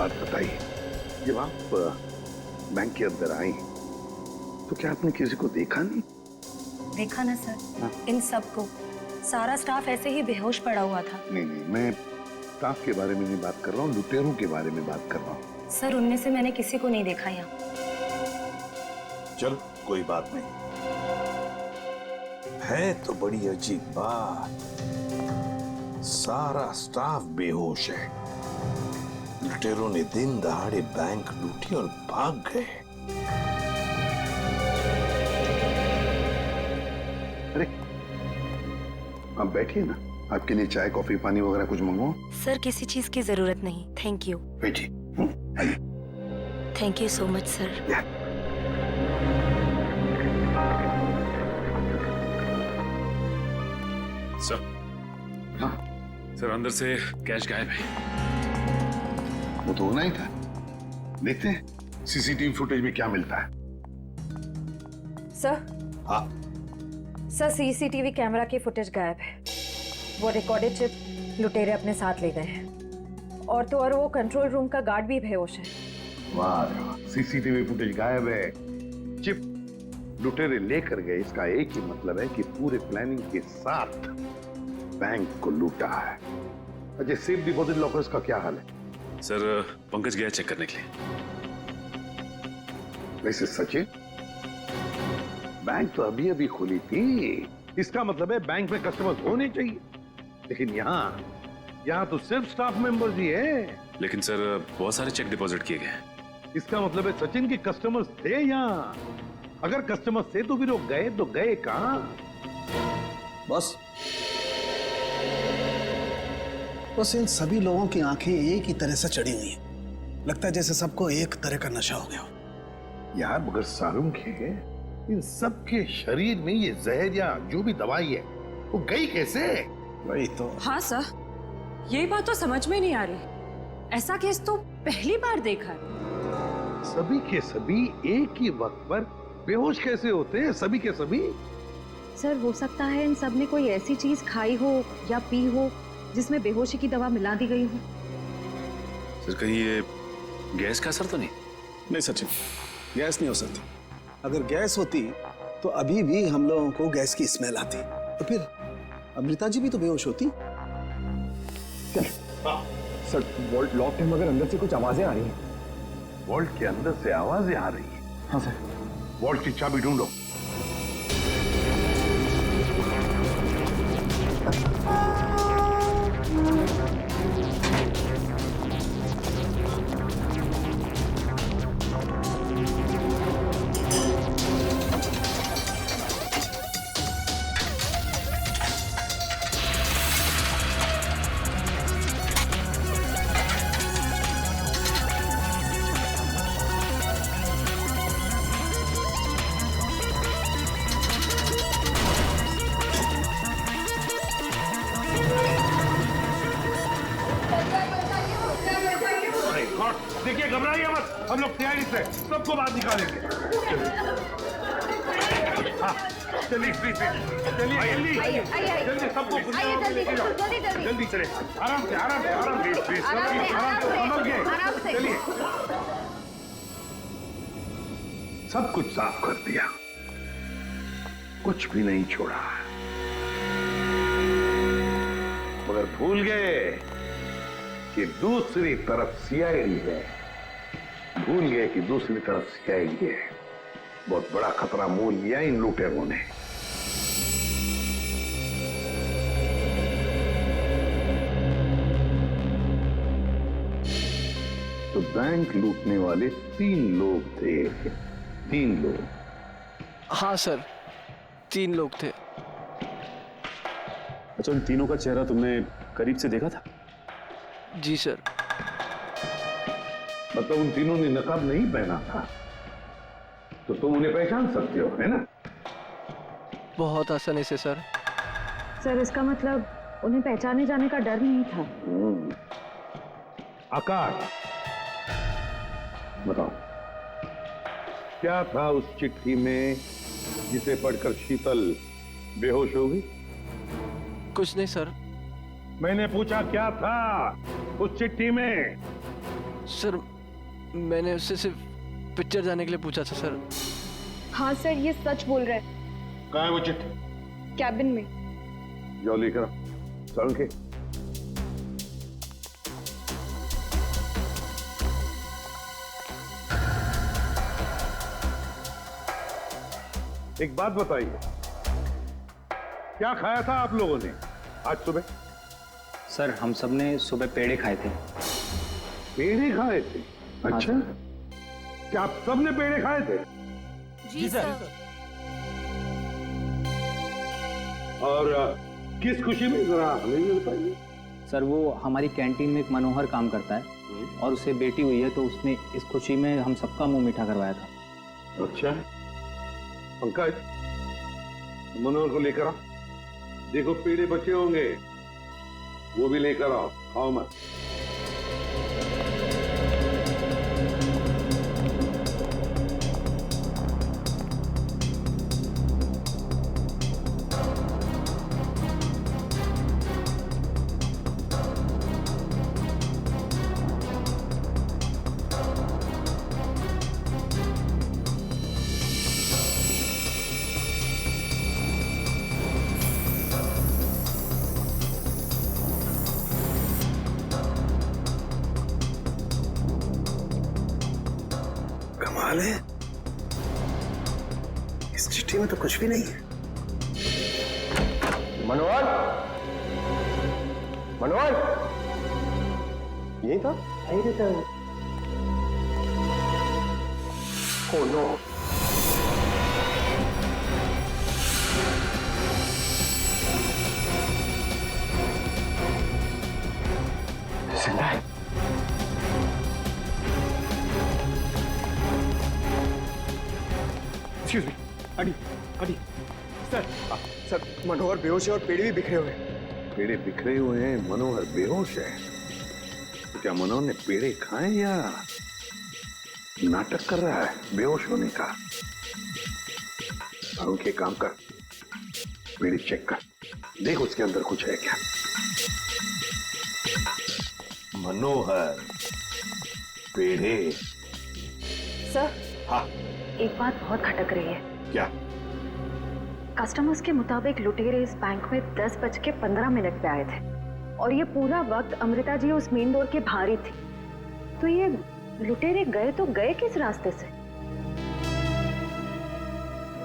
बात बताइए, जब आप बैंक के अंदर आई तो क्या आपने किसी को देखा नहीं? देखा ना सर, इन सबको, सारा स्टाफ ऐसे ही बेहोश पड़ा हुआ था। नहीं नहीं, मैं स्टाफ के बारे में नहीं बात कर रहा हूँ, लुटेरों के बारे में बात कर रहा हूँ। सर उनमें से मैंने किसी को नहीं देखा यहाँ। चलो कोई बात नहीं, है तो बड़ी अजीब बात, सारा स्टाफ बेहोश है। लुटेरों ने दिन दहाड़े बैंक लूटी और भाग गए। अरे आप बैठिए ना, आपके लिए चाय कॉफी पानी वगैरह कुछ मंगवाओ? सर किसी चीज की जरूरत नहीं, थैंक यू। बैठिए, आइए। Thank you so much sir. Sir, हाँ सर अंदर से कैश गायब है। वो तो होना ही था। देखते हैं सीसीटीवी फुटेज में क्या मिलता है। सर, हाँ सर सीसीटीवी कैमरा की फुटेज गायब है। वो रिकॉर्डेड चिप लुटेरे अपने साथ ले गए हैं, और तो और वो कंट्रोल रूम का गार्ड भी बेहोश है। वाह, सीसीटीवी फुटेज गायब है, चिप लुटेरे लेकर गए, इसका एक ही मतलब है कि पूरे प्लानिंग के साथ बैंक को लूटा है। अच्छा, सेफ डिपॉजिट लॉकर्स का क्या हाल है? सर पंकज गया चेक करने के लिए। वैसे सचिन, बैंक तो अभी अभी खुली थी, इसका मतलब है बैंक में कस्टमर्स होने चाहिए, लेकिन यहाँ तो सिर्फ स्टाफ मेंबर्स ही है। लेकिन सर बहुत सारे चेक डिपॉजिट किए गए हैं। इसका मतलब है सचिन के कस्टमर्स थे यहाँ। अगर कस्टमर्स थे तो फिर वो गए तो गए कहां? बस इन सभी लोगों की आंखें एक ही तरह से चढ़ी हुई हैं। लगता है जैसे सबको एक तरह का नशा हो गया। यार मगर सारुंग है, इन सब के शरीर में ये जहर या जो भी दवाई है वो गई कैसे? वही तो। हाँ सर, यही बात तो समझ में नहीं आ रही। ऐसा केस तो पहली बार देखा है। सभी के सभी एक ही वक्त पर बेहोश कैसे होते हैं? सभी के सभी। सर हो सकता है इन सब ने कोई ऐसी चीज खाई हो या पी हो जिसमें बेहोशी की दवा मिला दी गई हो। सर कहीं ये गैस का असर तो नहीं? नहीं सचिन, गैस नहीं हो सकती। अगर गैस होती तो अभी भी हम लोगों को गैस की स्मेल आती, तो फिर अमृता जी भी तो बेहोश होती। सर वॉल्ट लॉक है मगर अंदर से कुछ आवाजें आ रही हैं। वॉल्ट के अंदर से आवाजें आ रही है? हाँ सर। वॉल्ट की चाबी ढूंढो। देखिए घबराइए मत, हम लोग तैयारी से सबको बाहर निकालेंगे। हाँ चलिए प्लीज, चलिए जल्दी जल्दी सबको जल्दी चले, आराम से आराम से आराम से आराम से समझ गए। चलिए सब कुछ साफ कर दिया, कुछ भी नहीं छोड़ा, मगर भूल गए कि दूसरी तरफ सीआईडी है। भूल गए कि दूसरी तरफ सीआईडी है। बहुत बड़ा खतरा मोल लिया इन लुटेरों ने। तो बैंक लूटने वाले 3 लोग थे। 3 लोग? हाँ सर, 3 लोग थे। अच्छा, उन तीनों का चेहरा तुमने करीब से देखा था? जी सर। मतलब उन तीनों ने नकाब नहीं पहना था, तो तुम उन्हें पहचान सकते हो, है ना? बहुत आसानी से सर। सर इसका मतलब उन्हें पहचाने जाने का डर नहीं था। आकाश बताओ, क्या था उस चिट्ठी में जिसे पढ़कर शीतल बेहोश हो गई? कुछ नहीं सर। मैंने पूछा क्या था उस चिट्ठी में? सर मैंने उससे सिर्फ पिक्चर जाने के लिए पूछा था सर। हाँ सर, ये सच बोल रहा है। कहाँ है वो चिट्ठी? कैबिन में। जाओ लेकर चल के। एक बात बताइए, क्या खाया था आप लोगों ने आज सुबह? सर हम सब ने सुबह पेड़े खाए थे। पेड़े खाए थे? अच्छा, क्या आप सब ने पेड़े खाए थे? जी सर। और किस खुशी में, जरा हमें भी बताइए। सर वो हमारी कैंटीन में एक मनोहर काम करता है और उसे बेटी हुई है, तो उसने इस खुशी में हम सबका मुंह मीठा करवाया था। अच्छा, पंकज मनोहर को लेकर आ। देखो पेड़े बचे होंगे, वो भी लेकर आओ, खाओ मत। कमाल है, इस चिट्ठी में तो कुछ भी नहीं है। मनोहर, मनोहर, यही था? यही रहता है। Oh no. जिंदा है। एक्सक्यूज मी, अडी, अडी, सर, सर मनोहर बेहोश है और पेड़े भी बिखरे हुए हैं। पेड़े बिखरे हुए हैं, मनोहर बेहोश है। तो क्या मनोहर ने पेड़े खाए या नाटक कर रहा है बेहोश होने का? अरुण के काम कर, पेड़े चेक कर, देख उसके अंदर कुछ है क्या। मनोहर, पेड़े। सर, हाँ, एक बात बहुत खटक रही है। क्या? कस्टमर्स के मुताबिक लुटेरे इस बैंक में 10:15 पे आए थे और ये पूरा वक्त अमृता जी उस मेन डोर के बाहर ही थी। तो ये लुटेरे गए किस रास्ते से?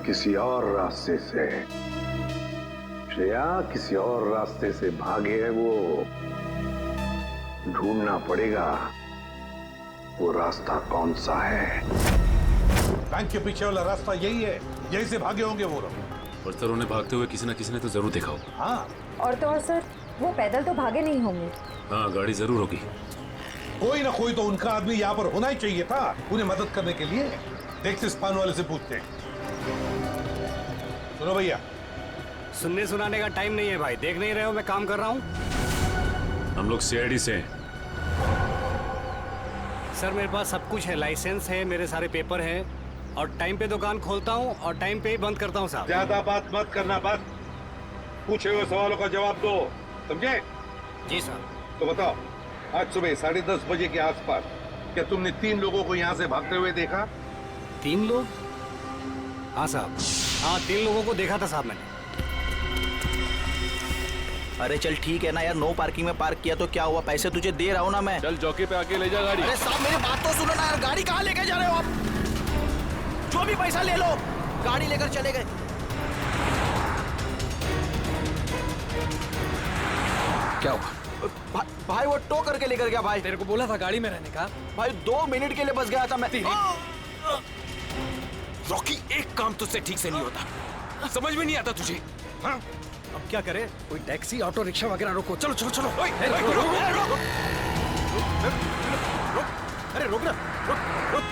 किसी और रास्ते से श्रेया, किसी और रास्ते से भागे हैं वो। ढूंढना पड़ेगा वो रास्ता कौन सा है। बैंक के पीछे वाला रास्ता यही है, यही से भागे होंगे वो लोग। और सर उन्हें भागते हुए किसी न किसी ने तो जरूर देखा होगा। हाँ, और तो और सर, वो पैदल तो भागे नहीं होंगे। हाँ, गाड़ी जरूर होगी। कोई ना कोई तो उनका आदमी यहाँ पर होना ही चाहिए था उन्हें मदद करने के लिए। देखते इस पान वाले से पूछते हैं। सुनो भैया, सुनने सुनाने का टाइम नहीं है भाई, देख नहीं रहे हो मैं काम कर रहा हूँ। हम लोग सीआईडी से हैं। सर मेरे पास सब कुछ है, लाइसेंस है, मेरे सारे पेपर हैं और टाइम पे दुकान खोलता हूँ और टाइम पे ही बंद करता हूँ साहब। ज्यादा बात मत करना, बस पूछे हुए सवालों का जवाब दो, समझे? जी सर। तो बताओ, आज सुबह 10:30 बजे के आसपास क्या तुमने 3 लोगों को यहाँ से भागते हुए देखा? 3 लोग? हाँ साहब, हाँ 3 लोगों को देखा था साहब मैंने। अरे चल ठीक है ना यार, नो पार्किंग में पार्क किया तो क्या हुआ, पैसे तुझे दे रहा हूँ ना मैं। चल चौकी पे आके ले जा गाड़ी। अरे साहब मेरी बात तो सुनो ना यार, गाड़ी कहाँ लेके जा रहे हो आप? जो भी पैसा ले लो, गाड़ी लेकर चले गए। क्या हुआ? भाई वो टो करके लेकर गया भाई। तेरे को बोला था गाड़ी में रहने का। भाई 2 मिनट के लिए बस गया था मैं। रॉकी, एक काम तुझसे ठीक से नहीं होता, समझ में नहीं आता तुझे? हाँ? अब क्या करे? कोई टैक्सी, ऑटो रिक्शा वगैरह रोको। चलो चलो चलो। अरे रोक ना, रुक।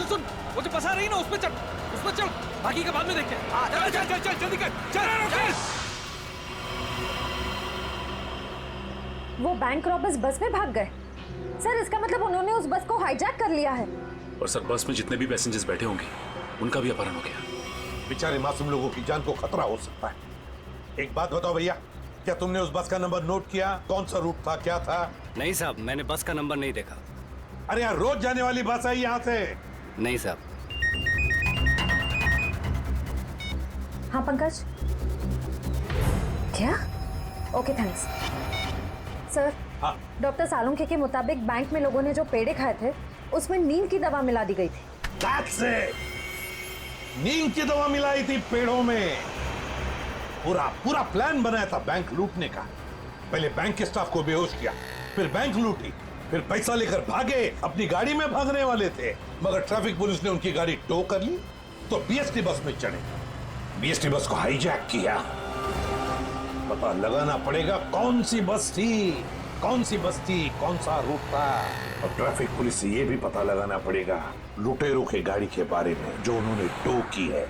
सुन, वो जो फंसा रही ना उस पे चल, बाकी का बाद में देखते हैं। चल जल्दी कर, चल। वो बैंक रॉबर्स बस में भाग गए। सर इसका मतलब उन्होंने उस बस को हाईजैक कर लिया है। और सर बस में जितने भी पैसेंजर्स बैठे होंगे उनका भी अपहरण हो गया। बेचारे मासूम लोगों की जान को खतरा हो सकता है। एक बात बताओ भैया, क्या तुमने उस बस का नंबर नोट किया? कौन सा रूट था, क्या था? नहीं साहब, मैंने बस का नंबर नहीं देखा। अरे यार, रोज जाने वाली बस है यहाँ से। नहीं साहब। हाँ पंकज, क्या? Okay thanks sir. हाँ। डॉक्टर सालुंखे के मुताबिक बैंक में लोगों ने जो पेड़े खाए थे उसमें नींद की दवा मिला दी गई थी। That's it! नींद की दवा मिलाई थी पेड़ों में। पूरा प्लान बनाया था बैंक लूटने का। पहले बैंक के स्टाफ को बेहोश किया, फिर बैंक लूटी, फिर पैसा लेकर भागे। अपनी गाड़ी में भागने वाले थे, मगर ट्रैफिक पुलिस ने उनकी गाड़ी टो कर ली तो बीएसटी बस में चढ़े। बीएसटी बस को हाईजैक किया। पता लगाना पड़ेगा कौन सी बस थी, कौन सा रूट था। और ट्रैफिक पुलिस से यह भी पता लगाना पड़ेगा लुटेरों के गाड़ी के बारे में जो उन्होंने टो की है।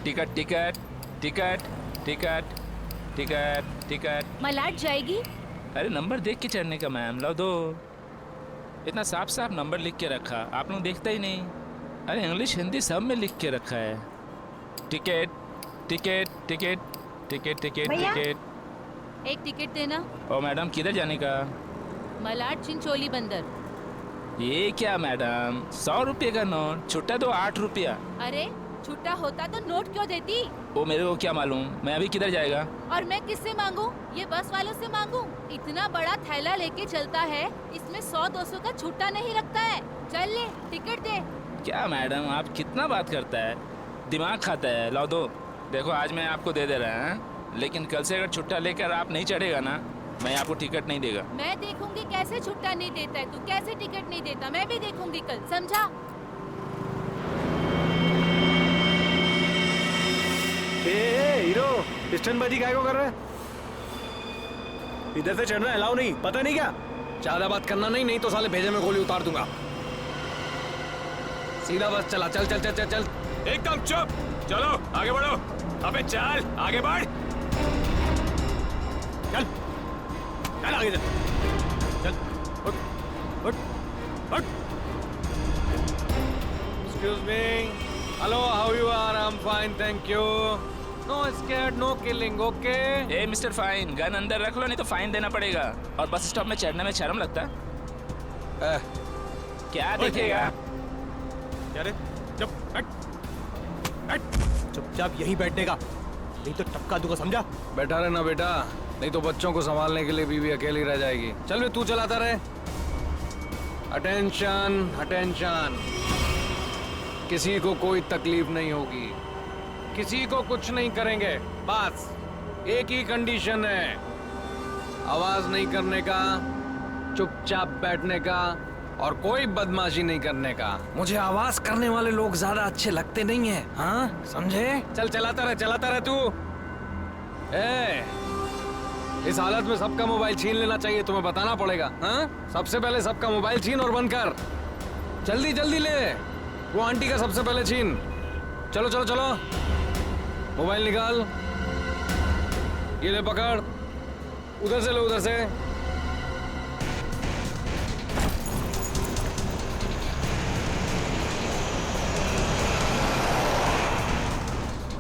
Ticket ticket ticket ticket ticket ticket मलाट जाएगी। अरे नंबर देख के चढ़ने का मैम, लो दो। इतना साफ साफ नंबर लिख के रखा, आप लोग देखता ही नहीं। अरे इंग्लिश हिंदी सब में लिख के रखा है। Ticket ticket ticket ticket ticket ticket. एक टिकट देना। ओ मैडम, किधर जाने का? मलाट चिंचोली बंदर। ये क्या मैडम, 100 रुपये का नोट, छुट्टा तो 8 रुपया। अरे छुट्टा होता तो नोट क्यों देती? वो मेरे को क्या मालूम, मैं अभी किधर जाएगा? और मैं किससे मांगू? ये बस वालों से मांगू? इतना बड़ा थैला लेके चलता है, इसमें 100-200 का छुट्टा नहीं रखता है। चल ले, टिकट दे। क्या मैडम, आप कितना बात करता है, दिमाग खाता है। लो दो। देखो आज मैं आपको दे रहा हूँ, लेकिन कल से अगर छुट्टा लेकर आप नहीं चढ़ेगा ना, मैं आपको टिकट नहीं देगा। मैं देखूंगी कैसे छुट्टा नहीं देता है, तू कैसे टिकट नहीं देता, मैं भी देखूंगी कल, समझा? हीरो, पिस्टनबाजी काय को कर रहा है? इधर से चढ़ना अलाउ नहीं, पता नहीं क्या? ज्यादा बात करना नहीं, नहीं तो साले भेजे में गोली उतार दूंगा। सीधा बस चला, चल चल चल चल चल। एकदम चुप, चलो आगे बढ़ो। अबे चल आगे बढ़, चल चल आगे चल, चल उठ उठ उठ। Excuse me, hello, how you are? I'm fine, thank you. No scared, no killing, okay? A mister fine, gun अंदर रख लो नहीं तो फाइन देना पड़ेगा। और बस स्टॉप में चढ़ने में शर्म लगता है? क्या देखेगा? अरे चुप, चुपचाप यहीं बैठने का, नहीं तो टपका दूंगा, समझा? बैठा रहना बेटा, नहीं तो बच्चों को संभालने के लिए बीवी अकेली रह जाएगी। चल बे, तू चलाता रहे। अटेंशन अटेंशन, किसी को कोई तकलीफ नहीं होगी, किसी को कुछ नहीं करेंगे। बस एक ही कंडीशन है, आवाज नहीं करने का, चुपचाप बैठने का और कोई बदमाशी नहीं करने का। मुझे आवाज करने वाले लोग ज्यादा अच्छे लगते नहीं हैं, हाँ समझे? चल चलाता रहे तू। इस हालत में सबका मोबाइल छीन लेना चाहिए, तुम्हें बताना पड़ेगा। हाँ, सबसे पहले सबका मोबाइल छीन और बंद कर। जल्दी जल्दी ले, वो आंटी का सबसे पहले छीन। चलो चलो चलो, मोबाइल निकाल, ये ले पकड़, उधर से लो, उधर से।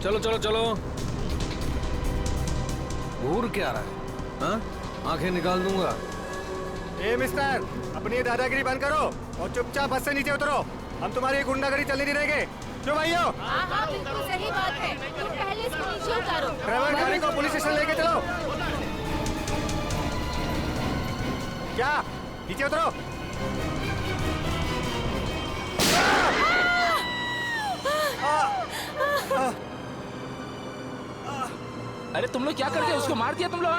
चलो चलो चलो। घूर क्या रहा है? हाँ, आंखें निकाल दूंगा। ए मिस्टर, अपनी दादागिरी बंद करो और चुपचाप बस से नीचे उतरो। हम तुम्हारी गुंडागर्दी चलने नहीं देंगे। क्यों भाइयों? हाँ, बिल्कुल सही बात है। तुम पहले इसको नीचे उतारो। ड्राइवर गाड़ी को पुलिस स्टेशन लेके चलो। क्या? नीचे उतरो। अरे तुम लोग क्या करते हो? उसको मार दिया तुम लोग?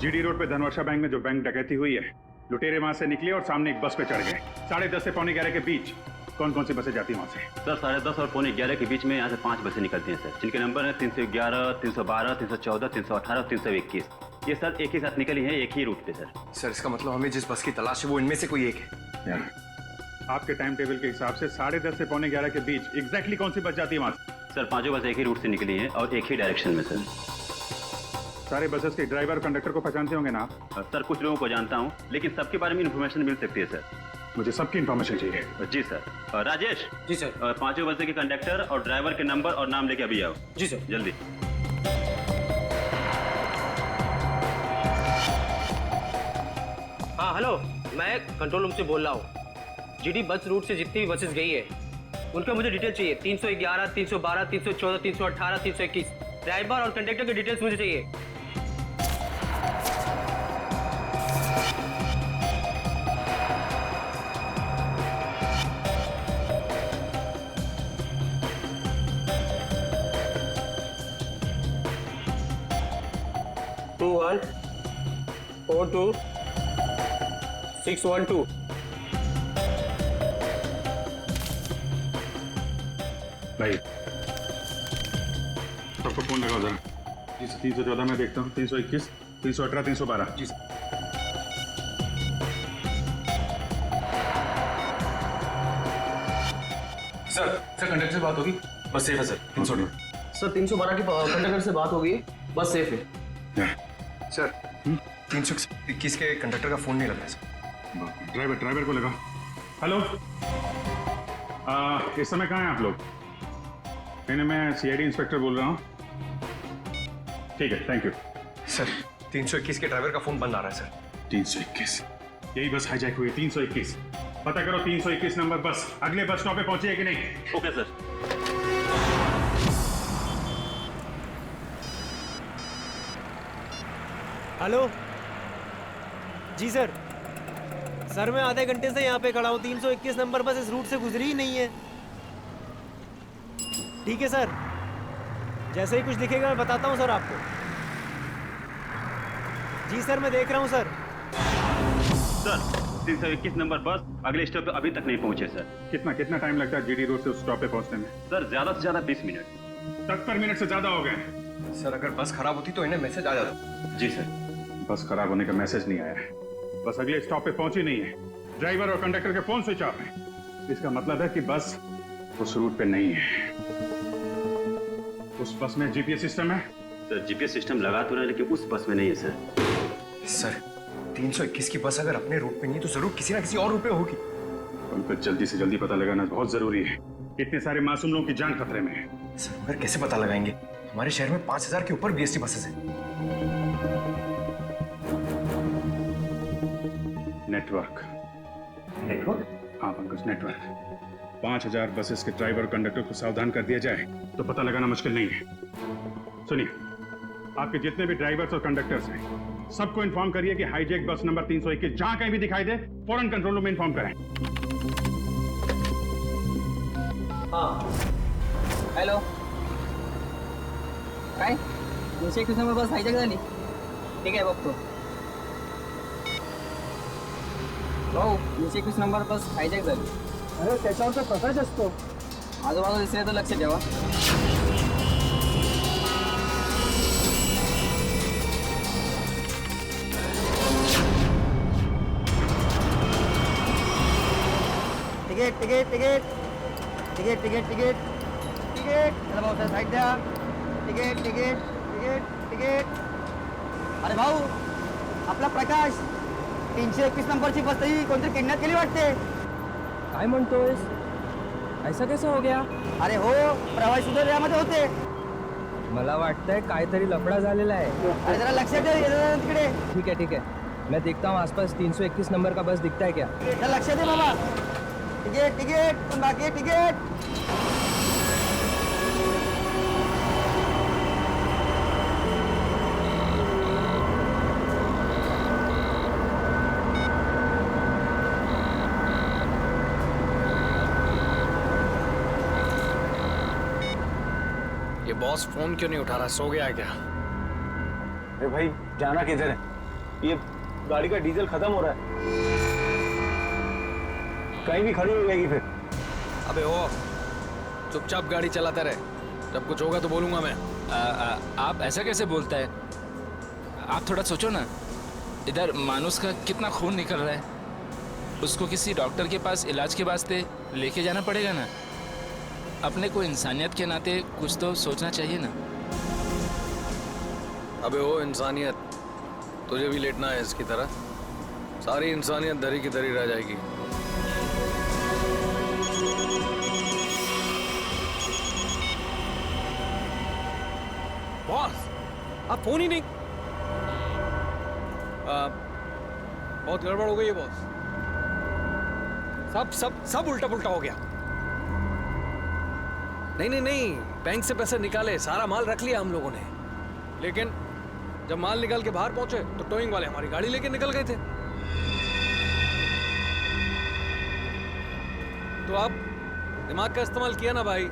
जीडी रोड पे धनवर्षा बैंक में जो बैंक डकैती हुई है, लुटेरे वहां से निकले और सामने एक बस पे चढ़ गए। 10:30 से 11:45 के बीच कौन कौन सी बसें जाती हैं वहां से? सर 10:30 और 11:45 के बीच में यहाँ से 5 बसें निकलती हैं सर, जिनके नंबर हैं 311, 312, 314, 318 और 321। ये सर एक ही साथ निकली हैं, एक ही रूट पे सर। सर इसका मतलब हमें जिस बस की तलाश है वो इनमें से कोई एक है। आपके टाइम टेबल के हिसाब से 10:30 से 11:45 के बीच एग्जैक्टली कौन सी बस जाती है वहां से? सर पांचों बस एक ही रूट से निकली हैं और एक ही डायरेक्शन में सर। सारे बसेस के ड्राइवर कंडक्टर को पहचानते होंगे ना आप? सर कुछ लोगों को जानता हूँ, लेकिन सबके बारे में इन्फॉर्मेशन मिल सकती है सर। मुझे सबकी इन्फॉर्मेशन चाहिए। जी सर। राजेश। जी सर। पांचों बसें के कंडक्टर और ड्राइवर के नंबर और नाम लेके अभी आओ। जी सर। जल्दी। हाँ हेलो, मैं कंट्रोल रूम से बोल रहा हूँ। जीडी बस रूट से जितनी भी बसेस गई है उनका मुझे डिटेल चाहिए। 311, 312, 314, 318, 321 ड्राइवर और कंडक्टर की डिटेल्स मुझे चाहिए। टू 1 4 2 6 1 2। भाई सबको फोन लगाओ जरा। जी सर। 314 में देखता हूँ, 321, 318, 312। जी सर। सर कंडक्टर से बात होगी, बस सेफ है सर। 318 सर 312 की कंडक्टर से बात होगी, बस सेफ है। सर 321 के कंडक्टर का फोन नहीं लग रहा सर। ड्राइवर को लगा। हेलो, इस समय कहाँ हैं आप लोग? मैं सीआईडी इंस्पेक्टर बोल रहा हूँ। ठीक है, थैंक यू। सर 321 के ड्राइवर का फोन बंद आ रहा है सर। 321, यही बस हाईजैक हुई। 321 पता करो, 321 नंबर बस अगले बस स्टॉप पे पहुंची है कि नहीं? Okay sir. हेलो जी सर। सर मैं आधे घंटे से यहाँ पे खड़ा हूँ। 321 नंबर बस इस रूट से गुजरी ही नहीं है। ठीक है सर, जैसे ही कुछ दिखेगा मैं बताता हूँ सर आपको। जी सर मैं देख रहा हूँ सर। सर 321 नंबर बस अगले स्टॉप पे अभी तक नहीं पहुंचे सर। कितना टाइम लगता है जीडी रोड से उस स्टॉप पे पहुंचने में? सर ज्यादा से ज्यादा 20 मिनट। 70 मिनट से ज्यादा हो गए। सर अगर बस खराब होती तो इन्हें मैसेज आ जाता। जी सर। बस खराब होने का मैसेज नहीं आया है, बस अगले स्टॉप पे पहुंची नहीं है। ड्राइवर और कंडक्टर के फोन स्विच ऑफ है। इसका मतलब है कि बस उस रूट पे नहीं है। उस बस में जीपीएस सिस्टम है? सर जीपीएस सिस्टम लगा तो रहा है, लेकिन उस बस में नहीं है सर। सर 321 की बस अगर अपने रूट पे नहीं तो जरूर किसी ना किसी और रूट पे होगी। उनको जल्दी से जल्दी पता लगाना बहुत जरूरी है। इतने सारे मासूम लोगों की जान खतरे में है। सर मगर कैसे पता लगाएंगे? हमारे शहर में 5000 के ऊपर बीएसटी बसेस हैं। नेटवर्क। हाँ पंकज, नेटवर्क। 5000 बसेस के ड्राइवर और कंडक्टर को सावधान कर दिया जाए तो पता लगाना मुश्किल नहीं है। सुनिए, आपके जितने भी ड्राइवर्स और कंडक्टर्स हैं सबको इन्फॉर्म करिए कि हाईजैक बस नंबर 321 जहां कहीं भी दिखाई दे फौरन कंट्रोल रूम में इन्फॉर्म करें। हाँ हेलो, काय 321 नंबर बस हायजॅक झाली? ठीक आहे बघतो। भाऊ 321 नंबर बस हायजॅक झाली। अरे त्याच्यावर तर प्रकाश असतो, आजूबाजूला दिसले तर लक्ष ठेवा। Ticket ticket ticket ticket ticket ticket ticket चला भाऊ सर साईड द्या टिकट टिकट टिकट टिकट अरे भाऊ आपला प्रकाश 321 नंबरची बस ही कोणतरी किडनॅप केली वाटते काय म्हणतोयस ऐसा कैसा हो गया अरे हो प्रवासी सुद्धा यामध्ये होते मला वाटतंय काहीतरी लफडा झालेला आहे अरे जरा लक्षात ठेव ये जरा तिकडे ठीक है मैं देखता हूँ आसपास 321 नंबर का बस दिखता है क्या जरा लक्षात दे बाबा टिकट टिकट पण बाकी टिकट ये बॉस फोन क्यों नहीं उठा रहा, सो गया है क्या? अरे भाई जाना किधर है? ये गाड़ी का डीजल खत्म हो रहा है, कहीं भी खड़ी हो जाएगी फिर। अबे ओ, चुपचाप गाड़ी चलाते रहे, जब कुछ होगा तो बोलूंगा मैं। आप ऐसा कैसे बोलता है? आप थोड़ा सोचो ना, इधर मानुस का कितना खून निकल रहा है, उसको किसी डॉक्टर के पास इलाज के वास्ते लेके जाना पड़ेगा ना। अपने को इंसानियत के नाते कुछ तो सोचना चाहिए ना। अबे ओ इंसानियत, तुझे भी लेटना है इसकी तरह? सारी इंसानियत धरी की धरी रह जाएगी। बॉस, आप फोन ही नहीं। बहुत गड़बड़ हो गई है बॉस, सब सब सब उल्टा पुल्टा हो गया। नहीं, बैंक से पैसे निकाले, सारा माल रख लिया हम लोगों ने, लेकिन जब माल निकाल के बाहर पहुंचे तो टोइंग वाले हमारी गाड़ी लेके निकल गए थे। तो आप दिमाग का इस्तेमाल किया ना भाई।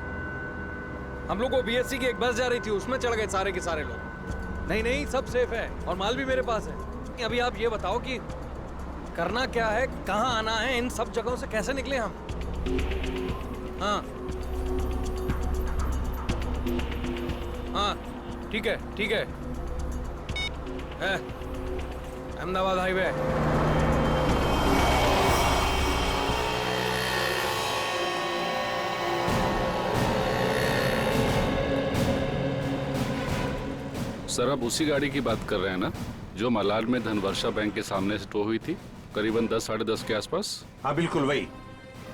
हम लोग को बीएससी की एक बस जा रही थी, उसमें चढ़ गए सारे के सारे लोग। नहीं, सब सेफ है और माल भी मेरे पास है। अभी आप ये बताओ कि करना क्या है, कहाँ आना है, इन सब जगहों से कैसे निकले हम? हाँ, ठीक है, अहमदाबाद हाईवे। सर, आप उसी गाड़ी की बात कर रहे हैं ना जो मलाड में धनवर्षा बैंक के सामने से टो हुई थी, करीबन 10 साढ़े 10 के आसपास? हाँ बिल्कुल वही।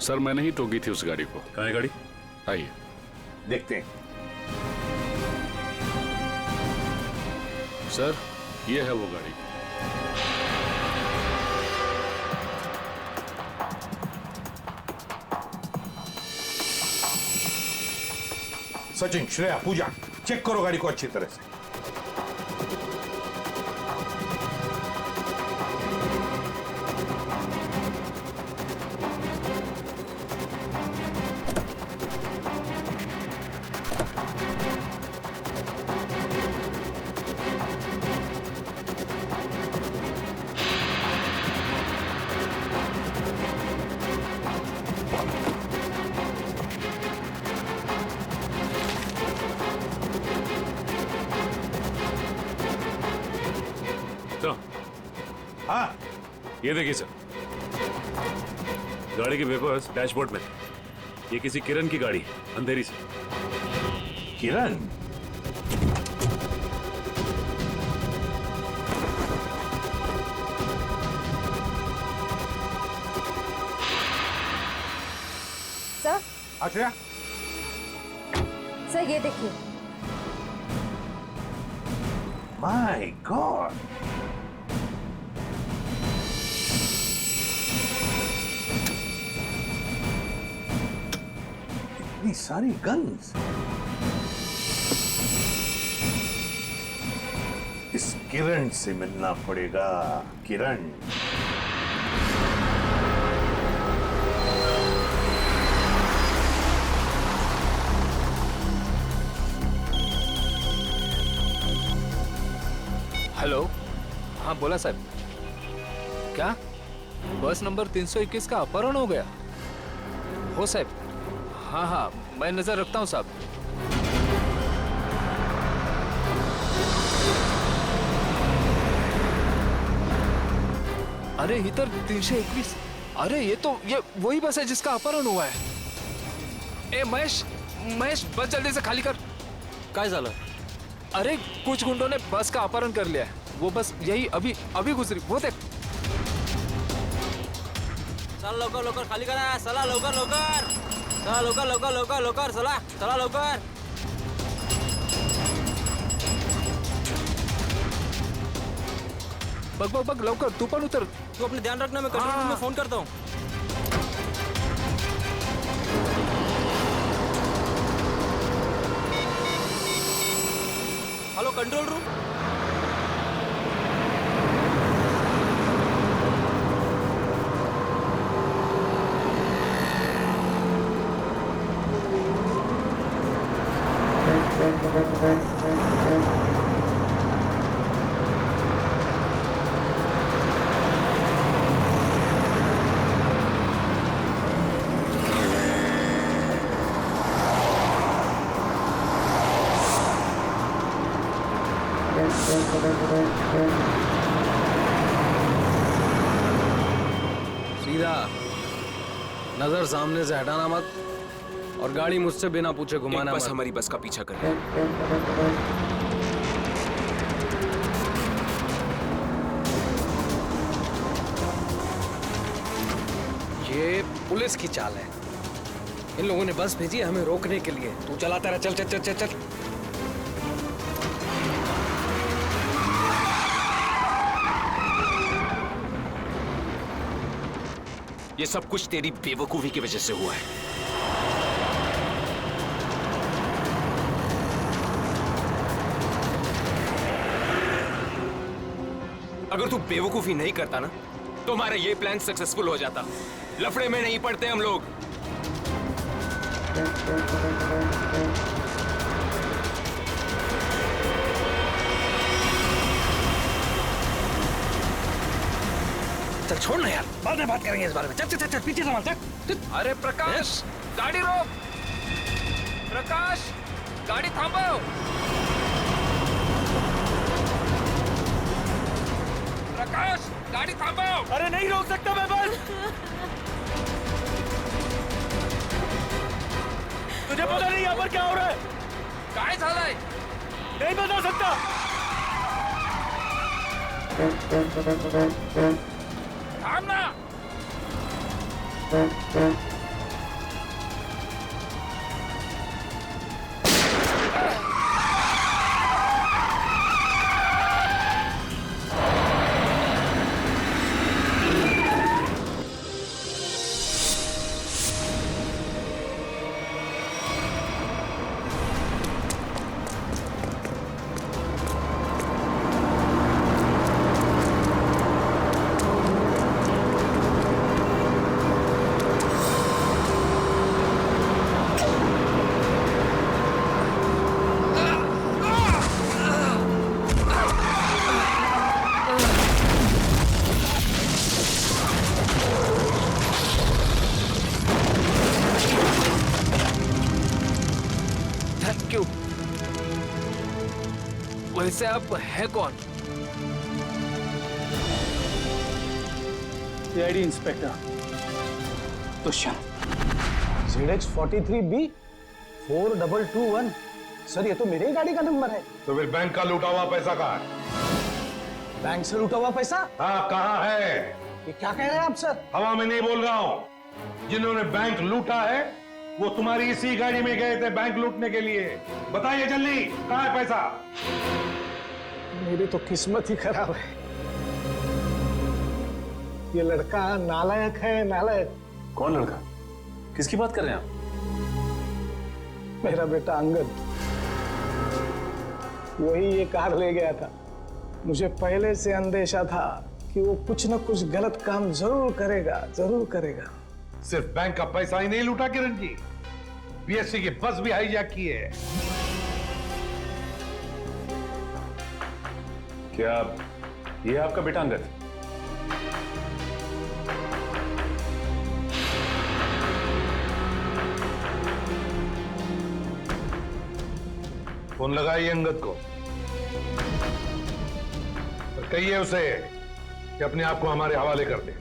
सर, मैंने ही टोकी थी उस गाड़ी को। कहाँ है गाड़ी? आइए देखते हैं। सर, ये है वो गाड़ी। सचिन, श्रेया, पूजा, चेक करो गाड़ी को अच्छी तरह से। हाँ, ये देखिए सर, गाड़ी के पेपर्स डैशबोर्ड में। ये किसी किरण की गाड़ी है, अंधेरी से। किरण? सर, आश्रया, सर ये देखिए। माय गॉड, इतनी सारी गन्स। इस किरण से मिलना पड़ेगा। किरण, हेलो। हाँ बोला साहब। क्या बस नंबर 321 का अपहरण हो गया? हो साहब। हाँ, मैं नजर रखता हूँ साहब। अरे इधर 321 अरे ये वही बस है जिसका अपहरण हुआ है। ए महेश, महेश बस जल्दी से खाली कर। काय झालं? अरे कुछ गुंडों ने बस का अपहरण कर लिया है। वो बस यही अभी अभी गुजरी, वो देख। चला लवकर लवकर खाली करा, चला लवकर लवकर, चला लवकर लवकर लवकर लवकर, चला चला लवकर। बघ बघ बघ लवकर, तू पण उतर। तू अपने ध्यान रखना, मैं कंट्रोल रूम में फोन करता हूँ। Hello control room. सीधा नजर सामने से हटाना मत, और गाड़ी मुझसे बिना पूछे घुमाना बस मत। हमारी बस का पीछा कर रही है। ये पुलिस की चाल है। इन लोगों ने बस भेजी है हमें रोकने के लिए। तू चलाता रहा, चल चल चल चल चल। ये सब कुछ तेरी बेवकूफी की वजह से हुआ है। अगर तू बेवकूफी नहीं करता ना, तो हमारा ये प्लान सक्सेसफुल हो जाता। लफड़े में नहीं पड़ते हम लोग। चल छोड़ ना यार, बाद में बात करेंगे इस बारे में। चल चल चल, चल पीछे संभाल, चल। अरे प्रकाश, गाड़ी रोक। प्रकाश, गाड़ी थांबो। प्रकाश, गाड़ी थांबो। अरे नहीं रोक सकता मैं बस। तुझे पता नहीं यहाँ पर क्या हो रहा है? काय झालंय? नहीं बता सकता। थांब ना। वैसे आप है कौन? CID inspector Dushyant. ZX43B 4221। Sir ये तो मेरे ही गाड़ी का नंबर है। तो फिर बैंक का लूटा हुआ पैसा कहाँ है? बैंक से लूटा हुआ पैसा? हाँ कहाँ है? ये क्या कह रहे हैं आप सर? हवा में नहीं बोल रहा हूँ। जिन्होंने बैंक लूटा है वो तुम्हारी इसी गाड़ी में गए थे बैंक लूटने के लिए। बताइए जल्दी, कहाँ है पैसा? मेरी तो किस्मत ही खराब है। ये लड़का नालायक है, नालायक। कौन लड़का? किसकी बात कर रहे हैं आप? मेरा बेटा अंगद, वही ये कार ले गया था। मुझे पहले से अंदेशा था कि वो कुछ न कुछ गलत काम जरूर करेगा, जरूर करेगा। सिर्फ बैंक का पैसा ही नहीं लूटा किरण जी, बीएससी की बस भी हाईजैक की है। क्या ये आपका बेटा अंगद? फोन लगाइए अंगद को और कहिए उसे कि अपने आप को हमारे हवाले कर दे।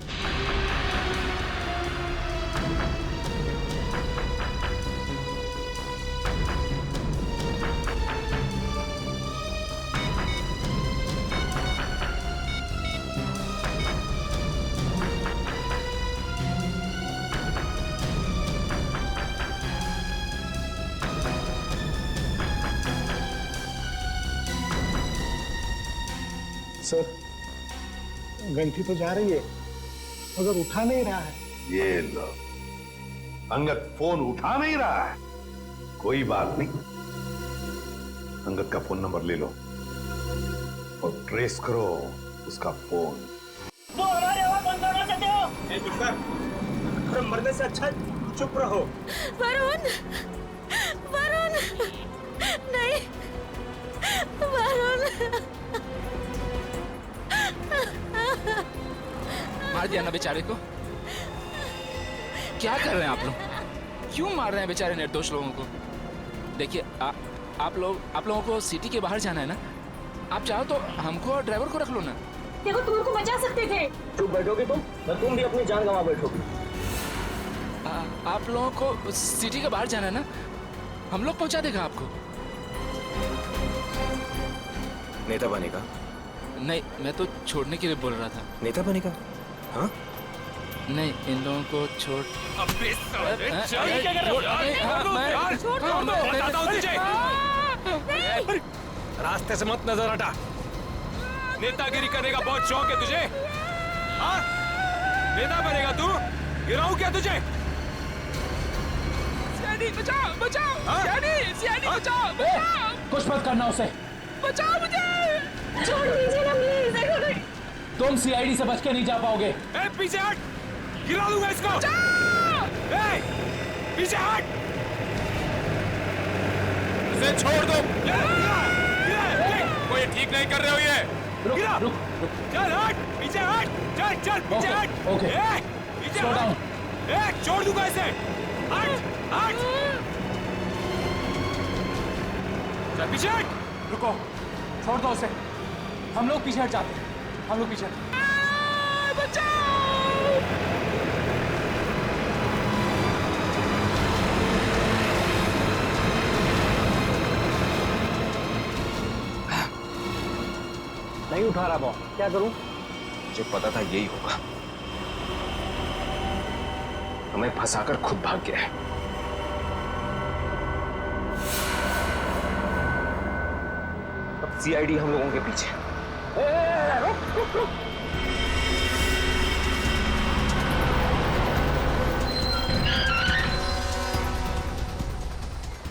सर, घंटी तो जा रही है मगर उठा नहीं रहा है। ये लो, अंगद फोन उठा नहीं रहा है। कोई बात नहीं, अंगद का फोन नंबर ले लो और ट्रेस करो उसका फोन। वो हमारी आवाज बंद करना चाहते हो? अरे मरने से अच्छा चुप रहो। वरुण, वरुण, नहीं, वरुण। मार दिया ना बेचारे को। क्या कर रहे हैं आप लोग? क्यों मार रहे हैं बेचारे निर्दोष लोगों को? देखिए आप लोगों को सिटी के बाहर जाना है ना, आप चाहो तो हमको और ड्राइवर को रख लो ना। देखो तुम उनको बचा सकते थे। चुप बैठोगे तुम भी अपनी जान गंवा बैठोगे। आप लोगों को सिटी के बाहर जाना है ना, हम लोग पहुंचा देगा आपको। नेता बनेगा? नहीं, मैं तो छोड़ने के लिए बोल रहा था। नेता बनेगा? हाँ? नहीं, इन लोगों को छोड़। अबे साले, चल, क्या कर रहे हो? रास्ते से मत नजर हटा। नेतागिरी करने का बहुत शौक है तुझे? हाँ? नेता बनेगा तू? गिराऊं क्या तुझे? सियानी बचाओ, बचाओ, सियानी बचाओ, बचाओ। कुछ मत करना उसे। बचाओ मुझे। छोड़ दीजिए ना प्लीज। तुम सीआईडी से बच के नहीं जा पाओगे। ए, पीछे हट, गिरा दूंगा इसको। ए, पीछे हट। इसे छोड़ दो। कोई ठीक नहीं कर रहे हो ये। गिरा। चल हट, पीछे हट, चल पीछे हट। ओके, पीछे हट। छोड़ दूंगा इसे। हट, हट। चल पीछे हट। रुको, छोड़ दो उसे। हम लोग पीछे हट जाते हैं। हम लोग पीछे नहीं उठा रहा बॉस, क्या करूं? मुझे पता था यही होगा। हमें फंसाकर खुद भाग गया है। अब सीआईडी हम लोगों के पीछे। रुक।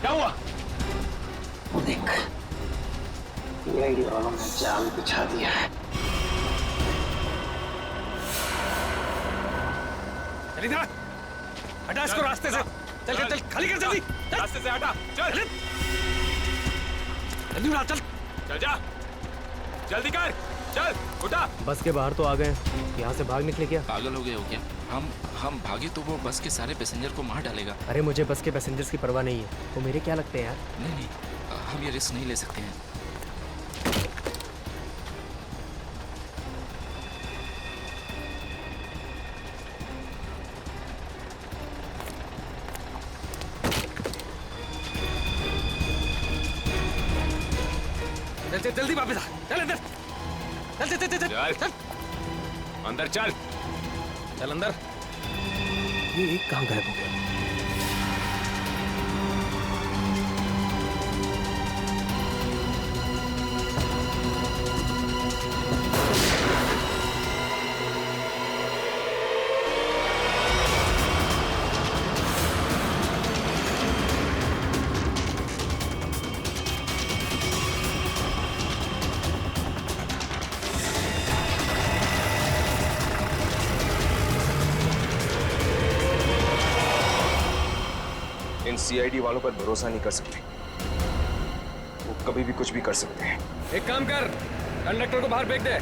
क्या हुआ? देख, सीआईडी वालों ने जाल बिछा दिया है। चल इधर, हटा इसको रास्ते से। चल खाली कर जल्दी। रास्ते से हटा, चल जल्दी उड़ा, चल जा, जल्दी कर, चल उठा। बस के बाहर तो आ गए, यहाँ से भाग निकले क्या? पागल हो गए हो क्या? हम भागे तो वो बस के सारे पैसेंजर को मार डालेगा। अरे मुझे बस के पैसेंजर्स की परवाह नहीं है, वो मेरे क्या लगते हैं यार। नहीं, हम ये रिस्क नहीं ले सकते हैं। जल्दी वापस आ, चल अंदर, चल अंदर, चल अंदर। ये कहाँ गायब हो गया? इन सीआईडी वालों पर भरोसा नहीं कर सकते, वो कभी भी कुछ भी कर सकते हैं। एक काम कर, कंडक्टर को बाहर फेंक दे।